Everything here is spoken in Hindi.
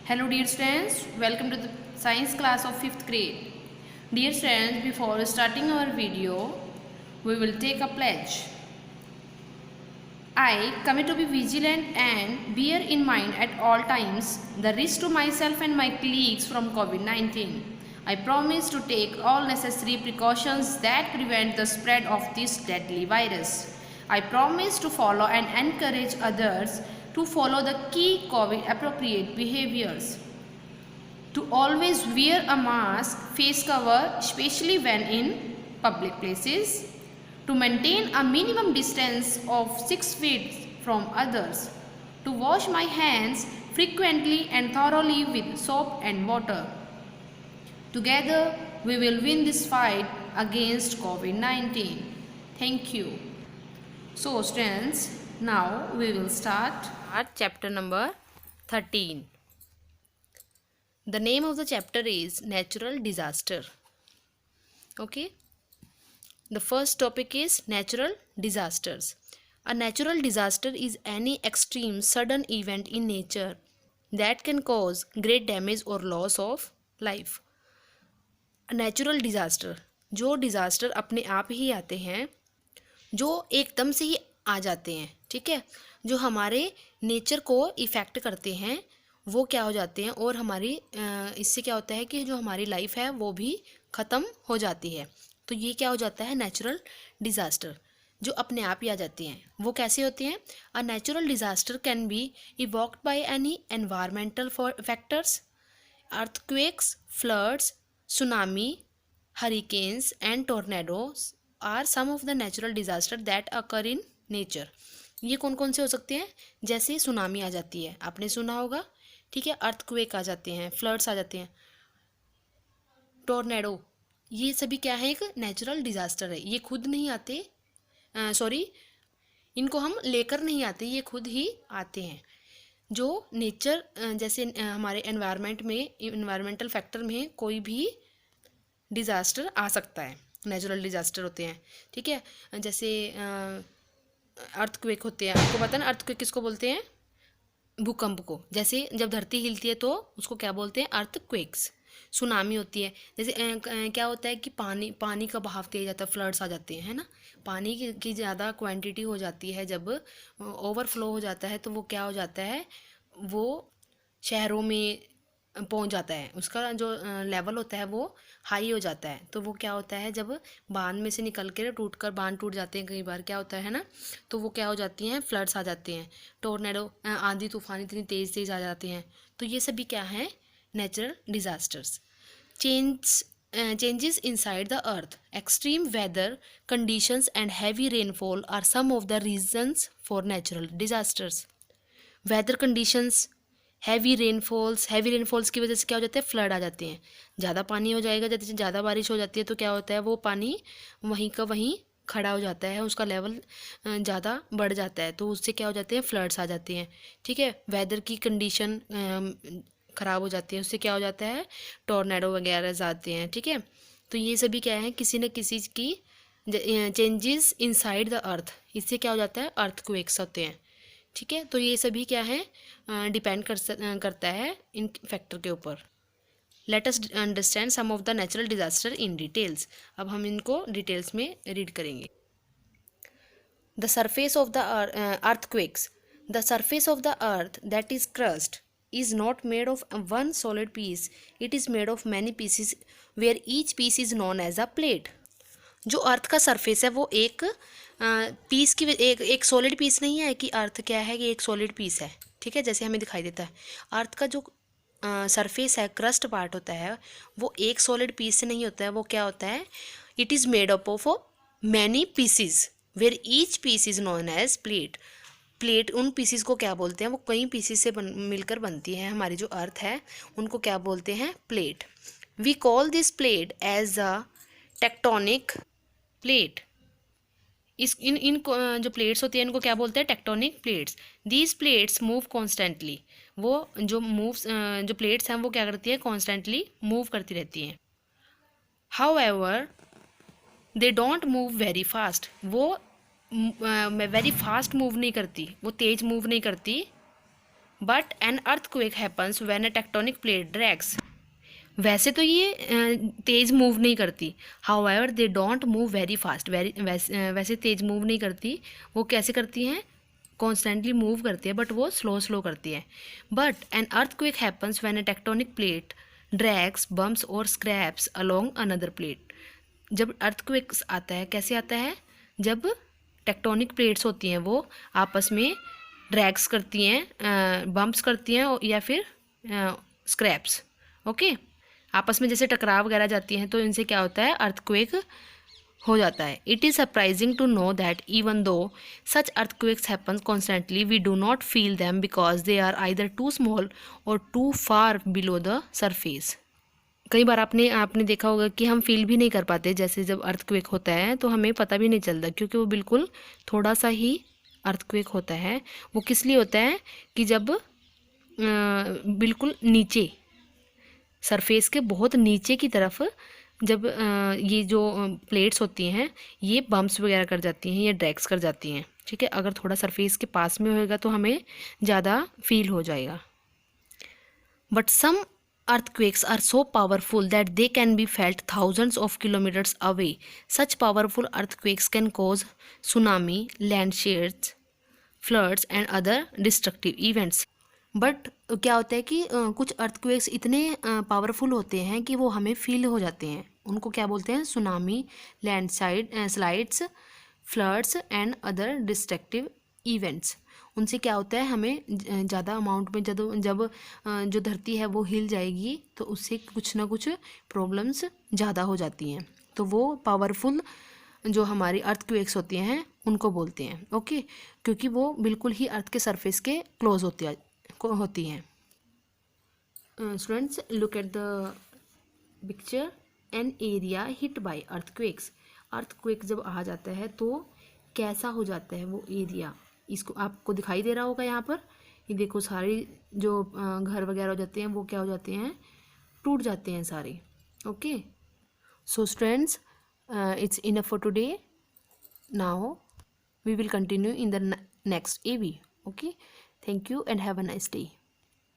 Hello dear students, welcome to the science class of 5th grade. Dear students, before starting our video, we will take a pledge. I commit to be vigilant and bear in mind at all times the risk to myself and my colleagues from COVID-19. I promise to take all necessary precautions that prevent the spread of this deadly virus. I promise to follow and encourage others to follow the key COVID appropriate behaviors. To always wear a mask, face cover, especially when in public places. To maintain a minimum distance of 6 feet from others. To wash my hands frequently and thoroughly with soap and water. Together, we will win this fight against COVID-19. Thank you. So, students, now we will start chapter number 13. The name of the chapter is Natural Disaster. Okay. The first topic is natural disasters. A natural disaster is any extreme sudden event in nature that can cause great damage or loss of life. A natural disaster, जो डिज़ास्टर अपने आप ही आते हैं, जो एकदम से ही आ जाते हैं, ठीक है, जो हमारे नेचर को इफ़ेक्ट करते हैं, वो क्या हो जाते हैं और हमारी इससे क्या होता है कि जो हमारी लाइफ है वो भी ख़त्म हो जाती है. तो ये क्या हो जाता है, नेचुरल डिज़ास्टर, जो अपने आप ही आ जाते हैं. वो कैसे होते हैं? A natural disaster can be evoked by any environmental factors. Earthquakes, floods, tsunami, hurricanes and tornadoes are some of the natural disaster that occur in nature. ये कौन कौन से हो सकते हैं? जैसे सुनामी आ जाती है, आपने सुना होगा, ठीक है. अर्थक्वेक आ जाते हैं, फ्लड्स आ जाते हैं, टोर्नेडो, ये सभी क्या है? एक नेचुरल डिज़ास्टर है. ये खुद नहीं आते, इनको हम लेकर नहीं आते, ये खुद ही आते हैं. जो नेचर जैसे हमारे एनवायरमेंटल फैक्टर में कोई भी डिज़ास्टर आ सकता है, नेचुरल डिज़ास्टर होते हैं, ठीक है. जैसे अर्थक्वेक होते हैं, आपको पता है ना अर्थक्वेक किसको बोलते हैं? भूकंप को. जैसे जब धरती हिलती है तो उसको क्या बोलते हैं? अर्थक्वेक्स. सुनामी होती है, जैसे क्या होता है कि पानी का बहाव तेज जाता है, फ्लड्स आ जाते हैं, है ना. पानी की ज़्यादा क्वांटिटी हो जाती है, जब ओवरफ्लो हो जाता है तो वो क्या हो जाता है, वो शहरों में पहुंच जाता है, उसका जो लेवल होता है वो हाई हो जाता है. तो वो क्या होता है, जब बांध में से निकल के बांध टूट जाते हैं कई बार, क्या होता है ना, तो वो क्या हो जाती हैं, फ्लड्स आ जाते हैं, टोर्नेडो, आंधी तूफान इतनी तेज़ आ जाते हैं. तो ये सभी क्या है? Natural disasters. Changes inside the earth, extreme weather conditions and heavy rainfall are some of the reasons for natural disasters. Weather conditions, heavy rainfalls की वजह से क्या हो जाता है? फ्लड आ जाते हैं. ज़्यादा पानी हो जाएगा, जैसे ज़्यादा बारिश हो जाती है तो क्या होता है, वो पानी वहीं का वहीं खड़ा हो जाता है, उसका लेवल ज़्यादा बढ़ जाता है, तो उससे क्या हो जाते हैं? फ्लड्स आ जाते हैं, ठीक है. वेदर की कंडीशन ख़राब हो जाती है, उससे क्या हो जाता है? टोर्नेडो वगैरह आते हैं, ठीक है. तो ये सभी क्या है? किसी न किसी की चेंजेस इनसाइड द अर्थ, इससे क्या हो जाता है? अर्थक्वेक्स होते हैं, ठीक है. तो ये सभी क्या है? डिपेंड करता है इन फैक्टर के ऊपर. Let us understand some of the natural disaster in details. अब हम इनको डिटेल्स में रीड करेंगे. The surface of the earthquakes. The surface of the earth that is crust is not made of one solid piece, it is made of many pieces where each piece is known as a plate. जो अर्थ का सरफेस है वो एक पीस की एक सॉलिड पीस नहीं है कि अर्थ क्या है कि एक सॉलिड पीस है, ठीक है, जैसे हमें दिखाई देता है. अर्थ का जो सरफेस है, क्रस्ट पार्ट होता है, वो एक सॉलिड पीस से नहीं होता है, वो क्या होता है? It is made up of many pieces where each piece is known as plate. Plate, उन पीसीज को क्या बोलते हैं? वो कई पीसीज से मिलकर बनती है. हमारी जो अर्थ है उनको क्या बोलते हैं? Plate. We call this plate as a tectonic plate. इन जो प्लेट्स होती हैं इनको क्या बोलते हैं? Tectonic plates. These plates move constantly. वो जो प्लेट्स हैं वो क्या करती है? कॉन्स्टेंटली मूव करती रहती हैं. However they don't move very fast. वो वेरी फास्ट मूव नहीं करती, वो तेज़ मूव नहीं करती, but an earthquake happens when a tectonic plate drags. वैसे तो ये तेज़ मूव नहीं करती, however they don't move very fast, वैसे तेज़ मूव नहीं करती। वो कैसे करती हैं, कॉन्स्टेंटली मूव करती है, बट वो स्लो स्लो करती है। But an earthquake happens when a tectonic plate drags bumps और स्क्रैप्स अलोंग अनदर प्लेट। जब अर्थक्वेक आता है, कैसे आता है, जब टेक्टोनिक प्लेट्स होती हैं वो आपस में ड्रैग्स करती हैं, बम्प्स करती हैं या फिर स्क्रैप्स। ओके, आपस में जैसे टकराव वगैरह जाती हैं तो इनसे क्या होता है, अर्थक्वेक हो जाता है। It is surprising to know that even though such earthquakes happen constantly we do not feel them because they are either too small or too far below the surface. कई बार आपने देखा होगा कि हम फील भी नहीं कर पाते, जैसे जब अर्थक्वेक होता है तो हमें पता भी नहीं चलता, क्योंकि वो बिल्कुल थोड़ा सा ही अर्थक्वेक होता है। वो किस लिए होता है कि जब बिल्कुल नीचे, सरफेस के बहुत नीचे की तरफ जब ये जो प्लेट्स होती हैं ये बम्प्स वगैरह कर जाती हैं या ड्रैग्स कर जाती हैं। ठीक है, अगर थोड़ा सरफेस के पास में होएगा तो हमें ज़्यादा फील हो जाएगा। But some earthquakes are so powerful that they can be felt thousands of kilometers away. Such powerful earthquakes can cause tsunami, landslides, floods and other destructive events. But क्या होता है कि कुछ अर्थक्वेक्स इतने पावरफुल होते हैं कि वो हमें फील हो जाते हैं। उनको क्या बोलते हैं, tsunami, slides, floods and other destructive events. उनसे क्या होता है, हमें ज़्यादा अमाउंट में जब जो धरती है वो हिल जाएगी तो उससे कुछ ना कुछ प्रॉब्लम्स ज़्यादा हो जाती हैं। तो वो पावरफुल जो हमारी अर्थक्वेक्स होती हैं उनको बोलते हैं। ओके, क्योंकि वो बिल्कुल ही अर्थ के सरफेस के क्लोज होती हैं। Students, look at the picture. An area hit by earthquakes. Earthquake जब आ जाता है तो कैसा हो जाता है वो एरिया, इसको आपको दिखाई दे रहा होगा यहाँ पर। ये देखो, सारी जो घर वगैरह हो जाते हैं वो क्या हो जाते हैं, टूट जाते हैं सारे। Okay, so students, it's enough for today. Now we will continue in the next AV. Okay, thank you and have a nice day.